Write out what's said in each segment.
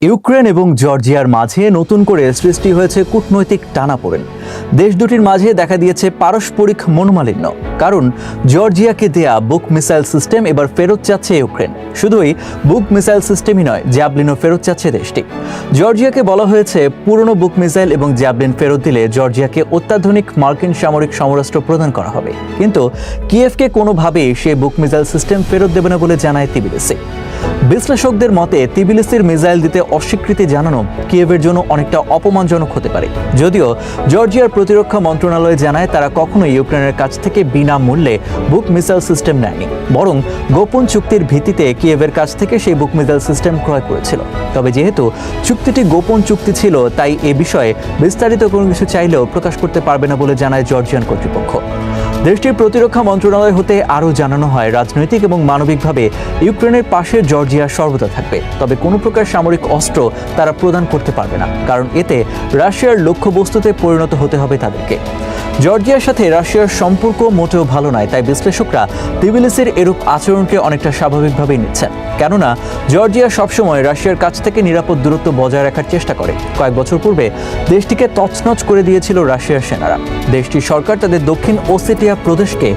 Ukraine এবং জর্জিয়ার মাঝে নতুন করে সৃষ্টি হয়েছে কূটনৈতিক টানাপোড়েন। দেশ দুটির মাঝে দেখা দিয়েছে পারস্পরিক মনোমালিন্য, কারণ জর্জিয়াকে দেয়া বুক মিসাইল সিস্টেম এবার ফেরত চাচ্ছে ইউক্রেন। শুধুই বুক মিসাইল সিস্টেমই নয়, জ্যাভলিনও ফেরত চাচ্ছে দেশটি। জর্জিয়াকে বলা হয়েছে পুরনো বুক মিসাইল এবং জ্যাভলিন ফেরত দিলে জর্জিয়াকে অত্যাধুনিক মার্কিন সামরিক সমরাস্ত্র প্রদান করা হবে, কিন্তু কিয়েভকে কোনোভাবেই সেই বুক মিসাইল সিস্টেম ফেরত দেবে না বলে জানায় তিবিলিসি। বিশ্লেষকদের মতে তিবিলিসির মিসাইল দিতে অস্বীকৃতি জানানো কিয়েভের জন্য অনেকটা অপমানজনক হতে পারে। যদিও জর্জিয়ার প্রতিরক্ষা মন্ত্রণালয় জানায় তারা কখনোই ইউক্রেনের কাছ থেকে বিনামূল্যে বুক মিসাইল সিস্টেম নেয়নি, বরং গোপন চুক্তির ভিত্তিতে কিয়েভের কাছ থেকে সেই বুক মিসাইল সিস্টেম ক্রয় করেছিল। তবে যেহেতু চুক্তিটি গোপন চুক্তি ছিল, তাই এ বিষয়ে বিস্তারিত কোনো কিছু চাইলেও প্রকাশ করতে পারবে না বলে জানায় জর্জিয়ান কর্তৃপক্ষ। দেশটির প্রতিরক্ষা মন্ত্রণালয় হতে আরও জানানো হয়, রাজনৈতিক এবং মানবিকভাবে ইউক্রেনের পাশে জর্জিয়া সর্বদা থাকবে, তবে কোনো প্রকার সামরিক অস্ত্র তারা প্রদান করতে পারবে না, কারণ এতে রাশিয়ার লক্ষ্যবস্তুতে পরিণত হতে হবে তাদেরকে। জর্জিয়ার সাথে রাশিয়ার সম্পর্ক মোটেও ভালো নয়, তাই বিশ্লেষকরা তিবিলিসির এরূপ আচরণকে অনেকটা স্বাভাবিকভাবেই নিচ্ছেন। কেননা জর্জিয়া সবসময় রাশিয়ার কাছ থেকে নিরাপদ দূরত্ব বজায় রাখার চেষ্টা করে। কয়েক বছর পূর্বে দেশটিকে তছনছ করে দিয়েছিল রাশিয়ার সেনারা। দেশটির সরকার তাদের দক্ষিণ ওসেটিয়া প্রদেশকে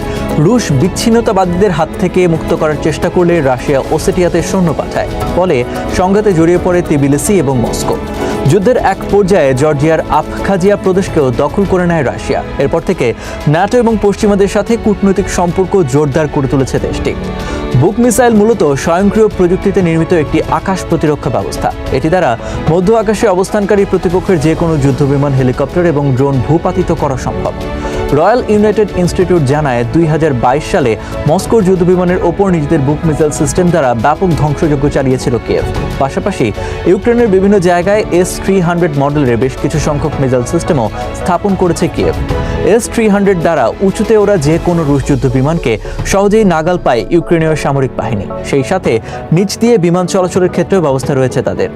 রুশ বিচ্ছিন্নতাবাদীদের হাত থেকে মুক্ত করার চেষ্টা করলে রাশিয়া ওসেটিয়াতে সৈন্য পাঠায়, ফলে সংঘাতে জড়িয়ে পড়ে তিবিলিসি এবং মস্কো। যুদ্ধের এক পর্যায়ে জর্জিয়ার আবখাজিয়া প্রদেশকেও দখল করে নেয় রাশিয়া। এরপর থেকে ন্যাটো এবং পশ্চিমাদের সাথে কূটনৈতিক সম্পর্ক জোরদার করে তুলেছে দেশটি। বুক মিসাইল মূলত স্বয়ংক্রিয় প্রযুক্তিতে নির্মিত একটি আকাশ প্রতিরক্ষা ব্যবস্থা। এটি দ্বারা মধ্য আকাশে অবস্থানকারী প্রতিপক্ষের যে কোনো যুদ্ধবিমান, হেলিকপ্টার এবং ড্রোন ভূপাতিত করা সম্ভব। রয়্যাল ইউনাইটেড ইনস্টিটিউট জানায় 2022 সালে মস্কোর যুদ্ধবিমানের ওপর নিজেদের বুক মিসাইল সিস্টেম দ্বারা ব্যাপক ধ্বংসযজ্ঞ চালিয়েছিল কিয়েভ। পাশাপাশি ইউক্রেনের বিভিন্ন জায়গায় S-300 মডেলের বেশ কিছু সংখ্যক মিসাইল সিস্টেমও স্থাপন করেছে কিয়েভ। S-300 দ্বারা উঁচুতে ওরা যে কোনো রুশ যুদ্ধবিমানকে সহজেই নাগাল পায় ইউক্রেনীয় সামরিক বাহিনী। সেই সাথে নিচ দিয়ে বিমান চলাচলের ক্ষেত্রেও ব্যবস্থা রয়েছে তাদের।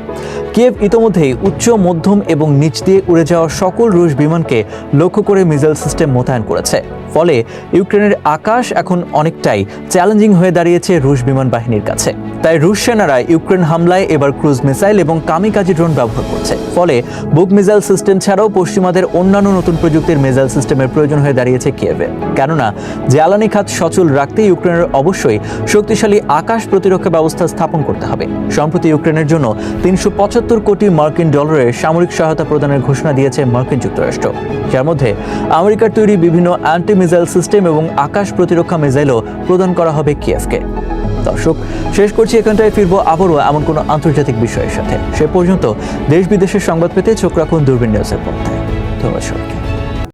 কিয়েভ ইতোমধ্যেই উচ্চ, মধ্যম এবং নিচ দিয়ে উড়ে যাওয়া সকল রুশ বিমানকে লক্ষ্য করে মিসাইল সিস্টেম মোতায়েন করেছে। ফলে ইউক্রেনের আকাশ এখন অনেকটাই চ্যালেঞ্জিং হয়ে দাঁড়িয়েছে রুশ বিমান বাহিনীর কাছে। তাই রুশ সেনারা ইউক্রেন হামলায় এবার ক্রুজ মিসাইল এবং কামিকাজি ড্রোন ব্যবহার করছে। ফলে বুক মিসাইল সিস্টেম ছাড়াও পশ্চিমাদের অন্যান্য নতুন প্রযুক্তির মিসাইল সিস্টেমের প্রয়োজন হয়ে দাঁড়িয়েছে কিয়েভে। কেননা জ্বালানি খাত সচল রাখতে ইউক্রেনের অবশ্যই শক্তিশালী আকাশ প্রতিরক্ষা ব্যবস্থা স্থাপন করতে হবে। সম্প্রতি ইউক্রেনের জন্য 375 কোটি মার্কিন ডলারের সামরিক সহায়তা প্রদানের ঘোষণা দিয়েছে মার্কিন যুক্তরাষ্ট্র, যার মধ্যে আমেরিকার তৈরি বিভিন্ন অ্যান্টি মিসাইল সিস্টেম এবং আকাশ প্রতিরক্ষা মিসাইলও প্রদান করা হবে কিয়েভকে। দর্শক, শেষ করছি এখানটায়, ফিরবো আবারও এমন কোনো আন্তর্জাতিক বিষয়ের সাথে। সে পর্যন্ত দেশ বিদেশের সংবাদ পেতে চোখ রাখুন দূরবীন নিউজের পর্দায়। ধন্যবাদ সবাইকে।